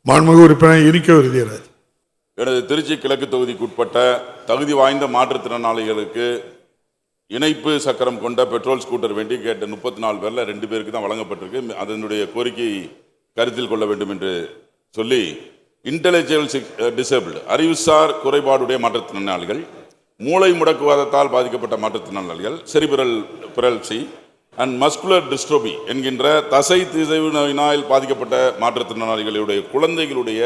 மாண்புமிகு உறுப்பினர் இனிக்க விருதியராஜ். எனது திருச்சி கிழக்கு தொகுதிக்குட்பட்ட தகுதி வாய்ந்த மாற்றுத்திறனாளிகளுக்கு இணைப்பு சக்கரம் கொண்ட பெட்ரோல் ஸ்கூட்டர் வேண்டி கேட்ட 34 பேரில் 2 பேருக்கு தான் வழங்கப்பட்டிருக்கு. அதனுடைய கோரிக்கை கருத்தில் கொள்ள வேண்டும் என்று சொல்லி இன்டெலெக்சுவல் டிசேபிள்டு அறிவுசார் குறைபாடுடைய மாற்றுத்திறனாளிகள், மூளை முடக்குவாதத்தால் பாதிக்கப்பட்ட மாற்றுத்திறனாளிகள், செரிபிரல் பிரல்சி அண்ட் மஸ்குலர் டிஸ்ட்ரோபி என்கின்ற தசை திசைவு நோயினால் பாதிக்கப்பட்ட மாற்றுத்திறனாளிகளுடைய குழந்தைகளுடைய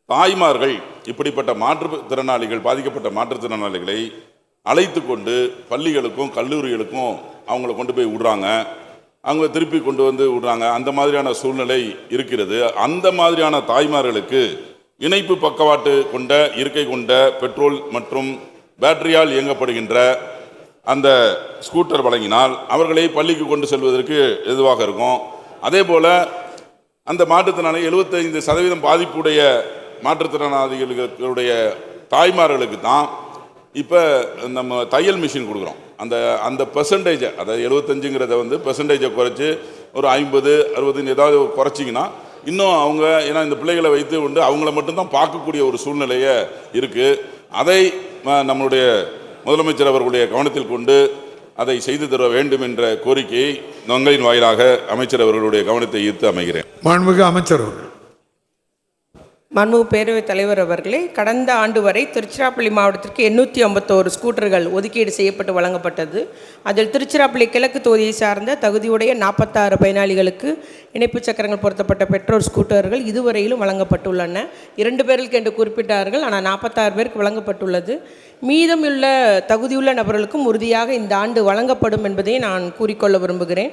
தாய்மார்கள் இப்படிப்பட்ட மாற்றுத்திறனாளிகள் பாதிக்கப்பட்ட மாற்றுத்திறனாளிகளை அழைத்து கொண்டு பள்ளிகளுக்கும் கல்லூரிகளுக்கும் அவங்கள கொண்டு போய் விடுறாங்க, அவங்க திருப்பி கொண்டு வந்து விடுறாங்க. அந்த மாதிரியான சூழ்நிலை இருக்கிறது. அந்த மாதிரியான தாய்மார்களுக்கு இணைப்பு பக்கவாட்டு கொண்ட இருக்கை கொண்ட பெட்ரோல் மற்றும் பேட்டரியால் இயங்கப்படுகின்ற அந்த ஸ்கூட்டர் வழங்கினால் அவர்களை பள்ளிக்கு கொண்டு செல்வதற்கு எதுவாக இருக்கும். அதே போல் அந்த மாற்றுத்திறனாளி 75% பாதிப்புடைய மாற்றுத்திறனாளிகளுடைய தாய்மார்களுக்கு தான் இப்போ நம்ம தையல் மிஷின் கொடுக்குறோம். அந்த பெர்சன்டேஜை, அதாவது 75ங்கிறத வந்து பெர்சன்டேஜை குறைச்சி ஒரு 50-60 ஏதாவது குறைச்சிங்கன்னா இன்னும் அவங்க, ஏன்னா இந்த பிள்ளைகளை வைத்து கொண்டு அவங்கள மட்டும்தான் பார்க்கக்கூடிய ஒரு சூழ்நிலையே இருக்குது. அதை நம்மளுடைய முதலமைச்சர் அவர்களுடைய கவனத்தில் கொண்டு அதை செய்து தர வேண்டும் என்ற கோரிக்கையை நங்களின் வாயிலாக அமைச்சர் அவர்களுடைய கவனத்தை ஈர்த்து அமைகிறேன். மாண்புமிகு அமைச்சர் அவர்கள். மாண்புமிகு பேரவைத் தலைவர் அவர்களே, கடந்த ஆண்டு வரை திருச்சிராப்பள்ளி மாவட்டத்திற்கு 851 ஸ்கூட்டர்கள் ஒதுக்கீடு செய்யப்பட்டு வழங்கப்பட்டது. அதில் திருச்சிராப்பள்ளி கிழக்கு தொகுதியை சார்ந்த தகுதியுடைய 46 பயனாளிகளுக்கு இணைப்பு சக்கரங்கள் பொருத்தப்பட்ட பெட்ரோல் ஸ்கூட்டர்கள் இதுவரையிலும் வழங்கப்பட்டுள்ளன. 2 பேருக்கு என்று குறிப்பிட்டார்கள், ஆனால் 46 பேருக்கு வழங்கப்பட்டுள்ளது. மீதமுள்ள தகுதியுள்ள நபர்களுக்கும் உறுதியாக இந்த ஆண்டு வழங்கப்படும் என்பதை நான் கூறிக்கொள்ள விரும்புகிறேன்.